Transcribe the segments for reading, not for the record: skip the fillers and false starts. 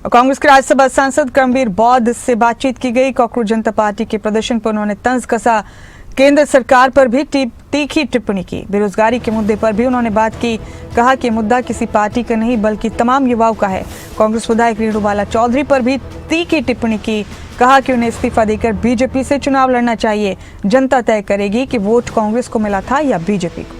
कांग्रेस के राज्यसभा सांसद कर्मवीर बौद्ध से बातचीत की गई। कॉकरोच जनता पार्टी के प्रदर्शन पर उन्होंने तंज कसा। केंद्र सरकार पर भी तीखी टिप्पणी की। बेरोजगारी के मुद्दे पर भी उन्होंने बात की। कहा कि मुद्दा किसी पार्टी का नहीं बल्कि तमाम युवाओं का है। कांग्रेस विधायक रेणुबाला चौधरी पर भी तीखी टिप्पणी की। कहा कि उन्हें इस्तीफा देकर बीजेपी से चुनाव लड़ना चाहिए। जनता तय करेगी कि वोट कांग्रेस को मिला था या बीजेपी को।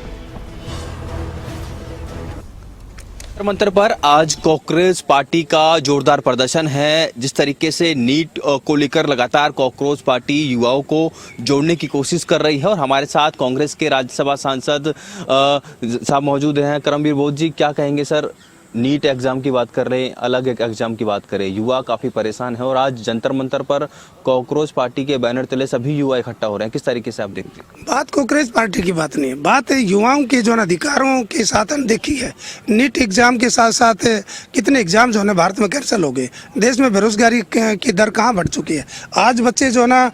मंत्र पर आज कांग्रेस पार्टी का जोरदार प्रदर्शन है। जिस तरीके से नीट को लेकर लगातार कांग्रेस पार्टी युवाओं को जोड़ने की कोशिश कर रही है और हमारे साथ कांग्रेस के राज्यसभा सांसद साहब मौजूद हैं। कर्मवीर बौद्ध जी, क्या कहेंगे सर? नीट एग्जाम की बात कर रहे हैं, अलग एक एग्जाम की बात करें, युवा काफी परेशान है और आज जंतर मंतर पर कांग्रेस पार्टी के बैनर तले सभी युवा इकट्ठा हो रहे हैं। किस तरीके से आप देखते हैं? बात कांग्रेस पार्टी की बात नहीं है, बात है युवाओं के जो अधिकारों के साथ अनदेखी है। नीट एग्जाम के साथ साथ कितने एग्जाम जो है भारत में कैंसिल हो गए। देश में बेरोजगारी की दर कहाँ बढ़ चुकी है। आज बच्चे जो ना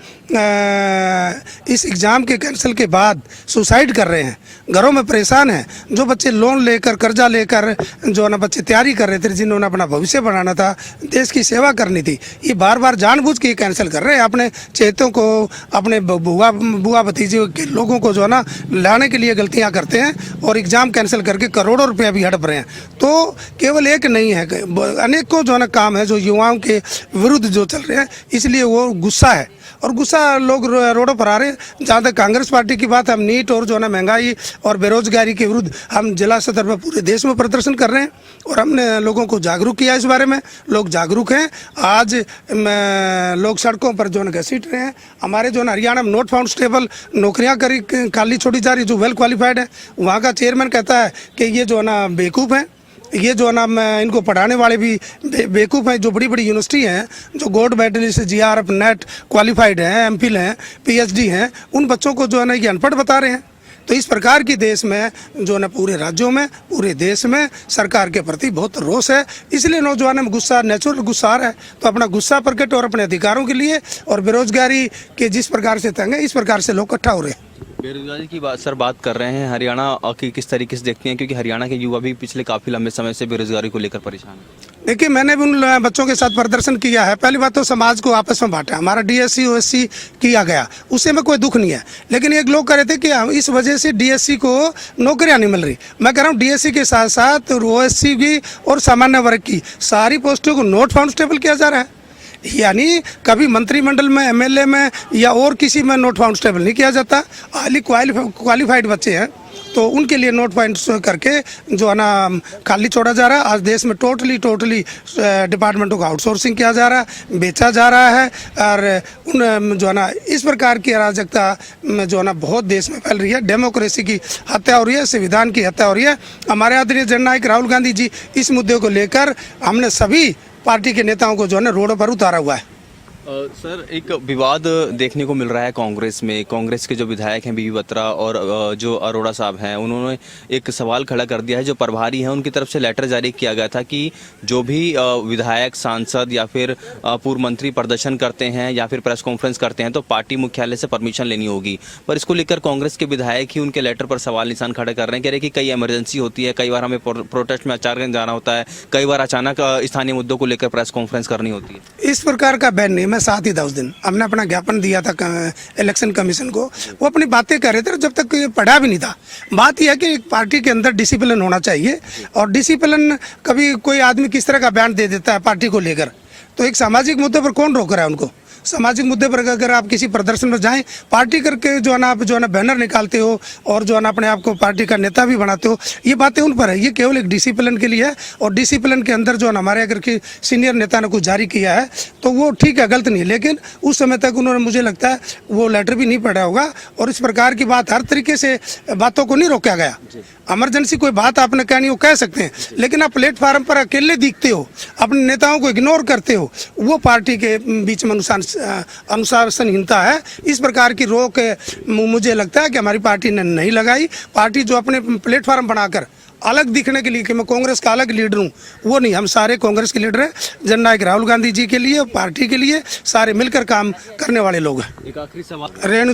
इस एग्जाम के कैंसिल के बाद सुसाइड कर रहे हैं, घरों में परेशान हैं। जो बच्चे लोन लेकर कर्जा लेकर जो ना बच्चे तैयारी कर रहे थे, जिन्होंने अपना भविष्य बनाना था, देश की सेवा करनी थी, ये बार बार जानबूझ के कैंसिल कर रहे हैं। अपने चेतों को, अपने बुआ भतीजे के लोगों को जो है ना लाने के लिए गलतियां करते हैं और एग्जाम कैंसिल करके करोड़ों रुपया भी हड़प रहे हैं। तो केवल एक नहीं है, अनेकों जो है ना काम है जो युवाओं के विरुद्ध जो चल रहे हैं, इसलिए वो गुस्सा है और गुस्सा लोग रोडों पर आ रहे हैं। जहाँ तक कांग्रेस पार्टी की बात, हम नीट और जो है ना महंगाई और बेरोजगारी के विरुद्ध हम जिला स्तर पर पूरे देश में प्रदर्शन कर रहे हैं और हमने लोगों को जागरूक किया इस बारे में। लोग जागरूक हैं। आज लोग सड़कों पर जो है घसीट रहे हैं। हमारे जो है हरियाणा में नॉट फाउंड स्टेबल नौकरियाँ खाली छोड़ी जा रही, जो वेल क्वालिफाइड है, वहाँ का चेयरमैन कहता है कि ये जो है ना बेवकूफ़ हैं, ये जो है ना इनको पढ़ाने वाले भी बेवकूफ़ हैं। जो बड़ी बड़ी यूनिवर्सिटी हैं, जो gold medalist, JRF, NET qualified हैं, एमफिल हैं, पीएचडी हैं, उन बच्चों को जो है ना ये अनपढ़ बता रहे हैं। तो इस प्रकार की देश में जो ना पूरे राज्यों में, पूरे देश में सरकार के प्रति बहुत रोष है। इसलिए नौजवानों में गुस्सा, नेचुरल गुस्सा आ रहा है। तो अपना गुस्सा प्रकट और अपने अधिकारों के लिए और बेरोजगारी के जिस प्रकार से तंग है, इस प्रकार से लोग इकट्ठा हो रहे हैं। बेरोजगारी की बात सर बात कर रहे हैं, हरियाणा की किस तरीके से देखते हैं? क्योंकि हरियाणा के युवा भी पिछले काफ़ी लंबे समय से बेरोजगारी को लेकर परेशान है। देखिए, मैंने भी उन बच्चों के साथ प्रदर्शन किया है। पहली बात तो समाज को आपस में बांटा, हमारा डीएससी ओएससी किया गया, उससे में कोई दुख नहीं है। लेकिन एक लोग कह रहे थे कि हम इस वजह से डीएससी को नौकरियां नहीं मिल रही। मैं कह रहा हूँ डीएससी के साथ साथ ओएससी की और सामान्य वर्ग की सारी पोस्टों को नॉट फाउंड स्टेबल किया जा रहा है। यानी कभी मंत्रिमंडल में, एमएलए में या और किसी में नॉट फाउंड स्टेबल नहीं किया जाता। हाईली क्वालिफाइड बच्चे हैं तो उनके लिए नोट पॉइंट करके जो है ना खाली छोड़ा जा रहा है। आज देश में टोटली डिपार्टमेंटों का आउटसोर्सिंग किया जा रहा है, बेचा जा रहा है और उन जो है ना इस प्रकार की अराजकता जो है ना बहुत देश में फैल रही है। डेमोक्रेसी की हत्या हो रही है, संविधान की हत्या हो रही है। हमारे आदरणीय जननायक राहुल गांधी जी इस मुद्दे को लेकर हमने सभी पार्टी के नेताओं को जो है ना रोडों पर उतारा हुआ है। सर, एक विवाद देखने को मिल रहा है कांग्रेस में। कांग्रेस के जो विधायक हैं बीबी बत्रा और जो अरोड़ा साहब हैं, उन्होंने एक सवाल खड़ा कर दिया है। जो प्रभारी हैं उनकी तरफ से लेटर जारी किया गया था कि जो भी विधायक, सांसद या फिर पूर्व मंत्री प्रदर्शन करते हैं या फिर प्रेस कॉन्फ्रेंस करते हैं तो पार्टी मुख्यालय से परमिशन लेनी होगी। पर इसको लेकर कांग्रेस के विधायक ही उनके लेटर पर सवाल निशान खड़ा कर रहे हैं। कह रहे हैं कि कई इमरजेंसी होती है, कई बार हमें प्रोटेस्ट में अचानक जाना होता है, कई बार अचानक स्थानीय मुद्दों को लेकर प्रेस कॉन्फ्रेंस करनी होती है। इस प्रकार का बैन नहीं। साथ ही था उस दिन हमने अपना ज्ञापन दिया था इलेक्शन कमीशन को। वो अपनी बातें कर रहे थे जब तक ये पढ़ा भी नहीं था। बात यह है कि एक पार्टी के अंदर डिसिप्लिन होना चाहिए और डिसिप्लिन कभी कोई आदमी किस तरह का बयान दे देता है पार्टी को लेकर, तो एक सामाजिक मुद्दे पर कौन रोक रहा है उनको? सामाजिक मुद्दे पर अगर आप किसी प्रदर्शन में जाएं, पार्टी करके जो है ना आप जो है ना बैनर निकालते हो और जो है ना अपने आप को पार्टी का नेता भी बनाते हो, ये बातें उन पर है। ये केवल एक डिसिप्लिन के लिए है और डिसिप्लिन के अंदर जो है ना हमारे अगर कि सीनियर नेता ने कुछ जारी किया है तो वो ठीक है, गलत नहीं है। लेकिन उस समय तक उन्होंने, मुझे लगता है, वो लेटर भी नहीं पढ़ा होगा और इस प्रकार की बात, हर तरीके से बातों को नहीं रोका गया। इमरजेंसी कोई बात आपने कहनी हो कह सकते हैं, लेकिन आप प्लेटफार्म पर अकेले दिखते हो, अपने नेताओं को इग्नोर करते हो, वो पार्टी के बीच में अनुशासनहीनता है। इस प्रकार की रोक मुझे लगता है कि हमारी पार्टी ने नहीं लगाई। पार्टी जो अपने प्लेटफार्म बनाकर अलग दिखने के लिए कि मैं कांग्रेस का अलग लीडर हूँ, वो नहीं। हम सारे कांग्रेस के लीडर हैं। जननायक राहुल गांधी जी के लिए, पार्टी के लिए सारे मिलकर काम करने वाले लोग हैं। एक आखिरी सवाल, रेणु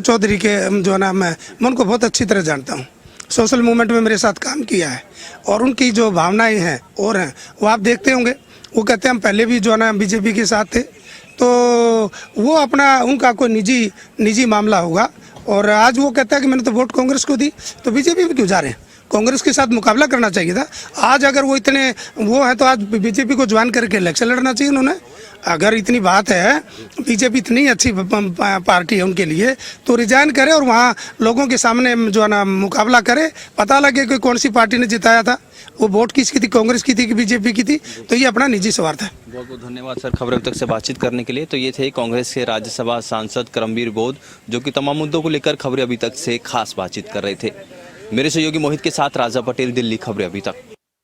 चौधरी के जो है ना मैं उनको बहुत अच्छी तरह जानता हूँ। सोशल मूवमेंट में मेरे साथ काम किया है और उनकी जो भावनाएं हैं और हैं वो आप देखते होंगे। वो कहते हैं हम पहले भी जो है ना बीजेपी के साथ थे, तो वो अपना उनका कोई निजी मामला होगा। और आज वो कहता है कि मैंने तो वोट कांग्रेस को दी, तो बीजेपी में क्यों जा रहे हैं? कांग्रेस के साथ मुकाबला करना चाहिए था। आज अगर वो इतने वो है तो आज बीजेपी को ज्वाइन करके इलेक्शन लड़ना चाहिए उन्होंने। अगर इतनी बात है, बीजेपी इतनी अच्छी पार्टी है उनके लिए, तो रिजाइन करे और वहाँ लोगों के सामने जो है ना मुकाबला करे, पता लगे कि कौन सी पार्टी ने जिताया था, वो वोट किसकी थी, कांग्रेस की थी कि बीजेपी की थी। तो ये अपना निजी स्वार्थ है। बहुत बहुत धन्यवाद सर खबर अब तक से बातचीत करने के लिए। तो ये थे कांग्रेस के राज्यसभा सांसद करमबीर बोध, जो कि तमाम मुद्दों को लेकर खबरें अभी तक से खास बातचीत कर रहे थे। मेरे सहयोगी मोहित के साथ राजा पटेल, दिल्ली खबरें अभी तक।